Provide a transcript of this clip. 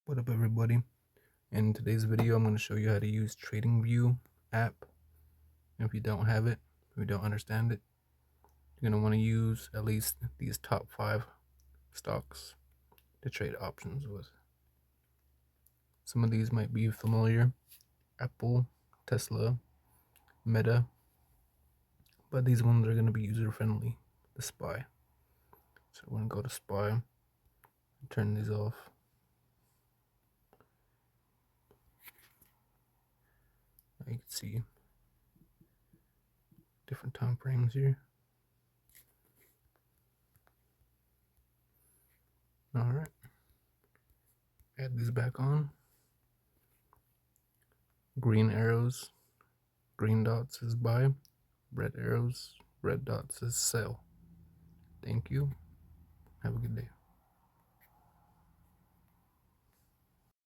What up, everybody? In today's video, I'm going to show you how to use Tradingview app. If you don't have it, if you don't understand it, you're going to want to use at least these top 5 stocks to trade options with. Some of these might be familiar: Apple, Tesla, Meta, but these ones are going to be user-friendly. The SPY. So we're going to go to SPY, turn these off. Now you can see different time frames here. Alright, add these back on. Green arrows, green dots is buy, red arrows, red dots is sell. Thank you. Have a good day.